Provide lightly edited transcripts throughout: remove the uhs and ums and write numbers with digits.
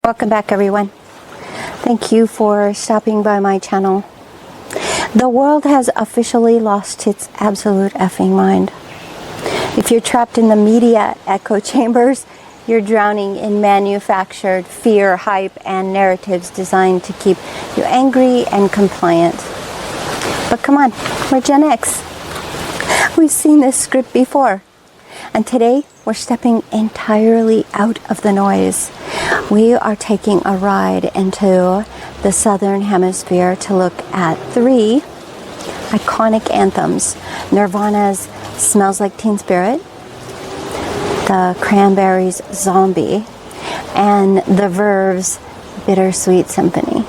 Welcome back, everyone. Thank you for stopping by my channel. The world has officially lost its absolute effing mind. If you're trapped in the media echo chambers, you're drowning in manufactured fear, hype, and narratives designed to keep you angry and compliant. But come on, we're Gen X. We've seen this script before. And today, we're stepping entirely out of the noise. We are taking a ride into the Southern Hemisphere to look at 3 iconic anthems. Nirvana's Smells Like Teen Spirit, the Cranberries' Zombie, and the Verve's Bittersweet Symphony.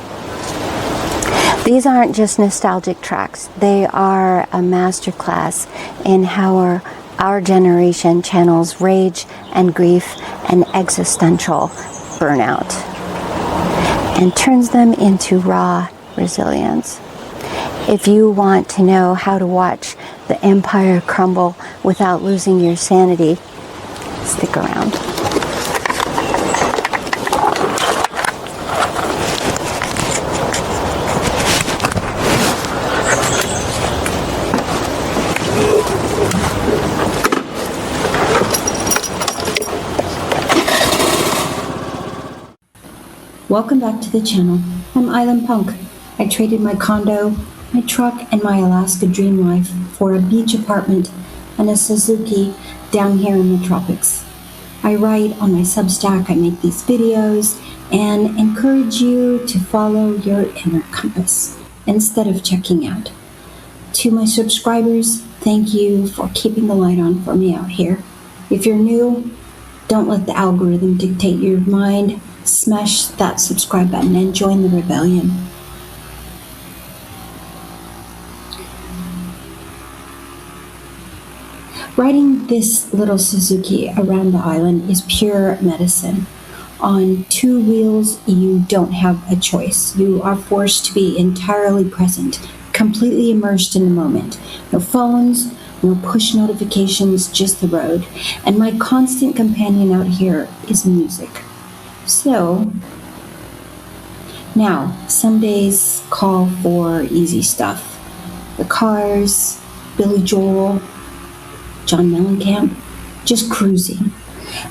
These aren't just nostalgic tracks. They are a masterclass in how our generation channels rage and grief and existential burnout and turns them into raw resilience. If you want to know how to watch the empire crumble without losing your sanity, stick around. Welcome back to the channel. I'm Island Punk. I traded my condo, my truck, and my Alaska dream life for a beach apartment and a Suzuki down here in the tropics. I write on my Substack, I make these videos, and encourage you to follow your inner compass instead of checking out. To my subscribers, thank you for keeping the light on for me out here. If you're new, don't let the algorithm dictate your mind. Smash that subscribe button and join the rebellion. Riding this little Suzuki around the island is pure medicine. On 2 wheels, you don't have a choice. You are forced to be entirely present, completely immersed in the moment. No phones, no push notifications, just the road. And my constant companion out here is music. So, now, some days call for easy stuff. The Cars, Billy Joel, John Mellencamp, just cruising.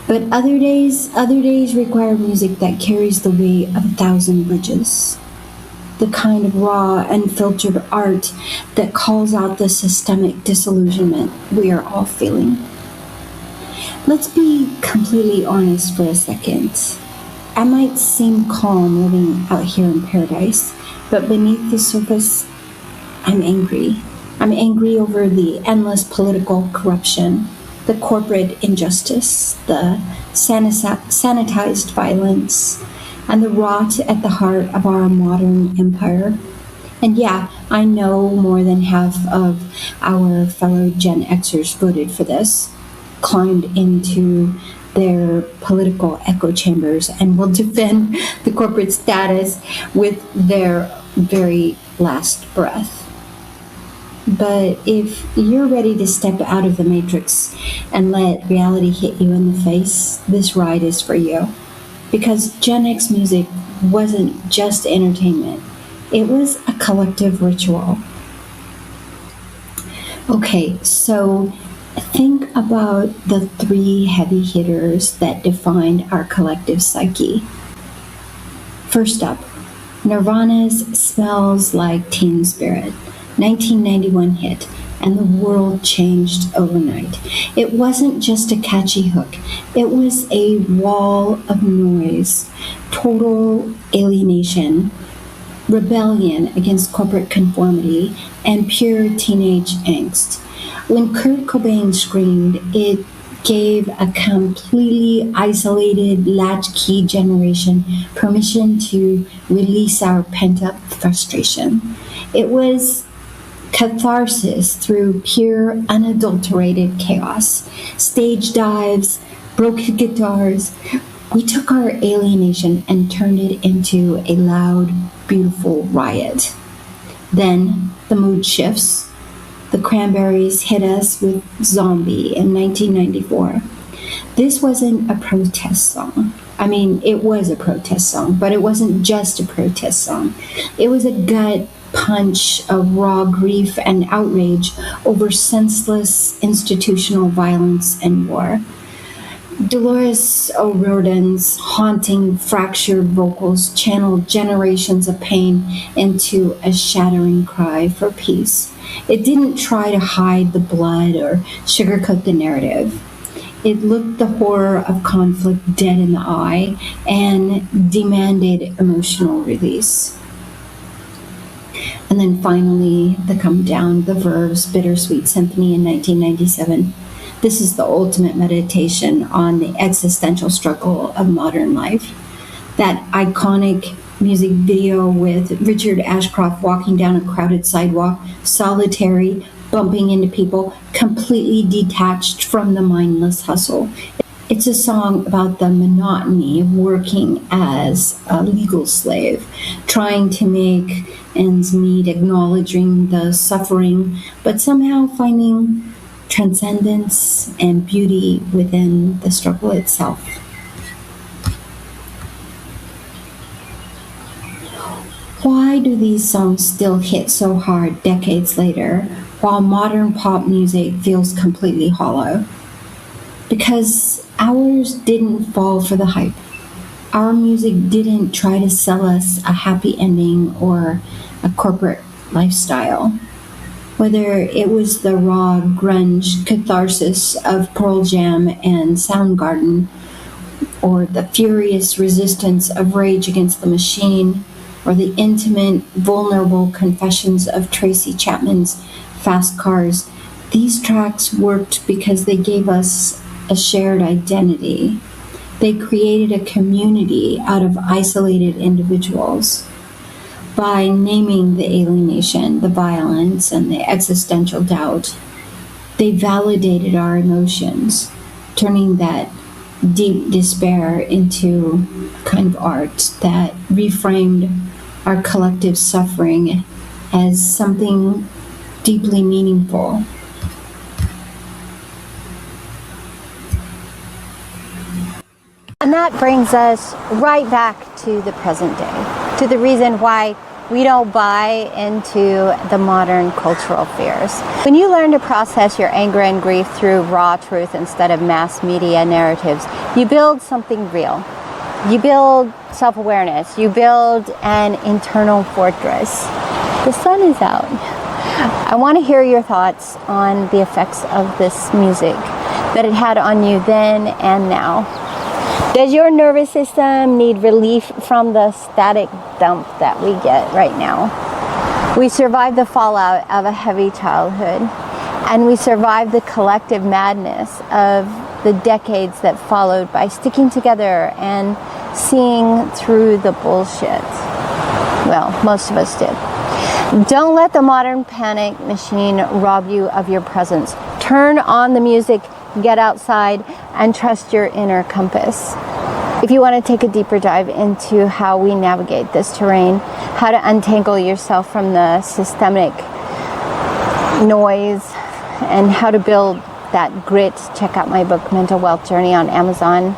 But other days require music that carries the weight of 1,000 bridges. The kind of raw, unfiltered art that calls out the systemic disillusionment we are all feeling. Let's be completely honest for a second. I might seem calm living out here in paradise, but beneath the surface, I'm angry. I'm angry over the endless political corruption, the corporate injustice, the sanitized violence, and the rot at the heart of our modern empire. And yeah, I know more than half of our fellow Gen Xers voted for this, climbed into their political echo chambers, and will defend the corporate status with their very last breath. But if you're ready to step out of the matrix and let reality hit you in the face, this ride is for you. Because Gen X music wasn't just entertainment, it was a collective ritual. Okay, so think about the 3 heavy hitters that defined our collective psyche. First up, Nirvana's Smells Like Teen Spirit, 1991 hit, and the world changed overnight. It wasn't just a catchy hook, it was a wall of noise, total alienation, rebellion against corporate conformity, and pure teenage angst. When Kurt Cobain screamed, it gave a completely isolated latchkey generation permission to release our pent-up frustration. It was catharsis through pure, unadulterated chaos. Stage dives, broken guitars. We took our alienation and turned it into a loud, beautiful riot. Then the mood shifts. The Cranberries hit us with Zombie in 1994. This wasn't a protest song. I mean, it was a protest song, but it wasn't just a protest song. It was a gut punch of raw grief and outrage over senseless institutional violence and war. Dolores O'Riordan's haunting, fractured vocals channeled generations of pain into a shattering cry for peace. It didn't try to hide the blood or sugarcoat the narrative. It looked the horror of conflict dead in the eye and demanded emotional release. And then finally, the Come Down, the Verve's Bittersweet Symphony in 1997. This is the ultimate meditation on the existential struggle of modern life. That iconic music video with Richard Ashcroft walking down a crowded sidewalk, solitary, bumping into people, completely detached from the mindless hustle. It's a song about the monotony of working as a legal slave, trying to make ends meet, acknowledging the suffering, but somehow finding transcendence and beauty within the struggle itself. Why do these songs still hit so hard decades later, while modern pop music feels completely hollow? Because ours didn't fall for the hype. Our music didn't try to sell us a happy ending or a corporate lifestyle. Whether it was the raw grunge catharsis of Pearl Jam and Soundgarden, or the furious resistance of Rage Against the Machine, or the intimate, vulnerable confessions of Tracy Chapman's Fast Cars, these tracks worked because they gave us a shared identity. They created a community out of isolated individuals. By naming the alienation, the violence, and the existential doubt, they validated our emotions, turning that deep despair into kind of art that reframed our collective suffering as something deeply meaningful. And that brings us right back to the present day, to the reason why we don't buy into the modern cultural fears. When you learn to process your anger and grief through raw truth instead of mass media narratives, you build something real. You build self-awareness. You build an internal fortress. The sun is out. I want to hear your thoughts on the effects of this music that it had on you then and now. Does your nervous system need relief from the static dump that we get right now? We survived the fallout of a heavy childhood, and we survived the collective madness of the decades that followed by sticking together and seeing through the bullshit. Well, most of us did. Don't let the modern panic machine rob you of your presence. Turn on the music, get outside, and trust your inner compass. If you want to take a deeper dive into how we navigate this terrain, how to untangle yourself from the systemic noise, and how to build that grit, check out my book, Mental Wealth Journey, on Amazon.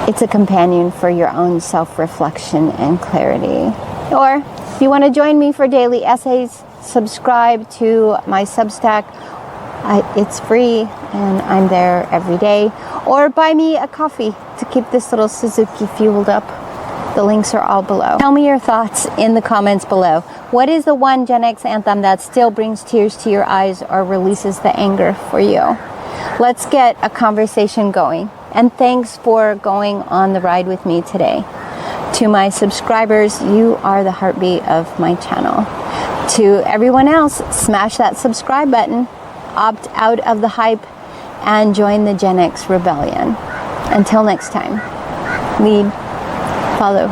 It's a companion for your own self-reflection and clarity. Or if you want to join me for daily essays, subscribe to my Substack. It's free and I'm there every day. Or buy me a coffee to keep this little Suzuki fueled up. The links are all below. Tell me your thoughts in the comments below. What is the one Gen X anthem that still brings tears to your eyes or releases the anger for you? Let's get a conversation going. And thanks for going on the ride with me today. To my subscribers, you are the heartbeat of my channel. To everyone else, smash that subscribe button, opt out of the hype, and join the Gen X rebellion. Until next time, lead, follow,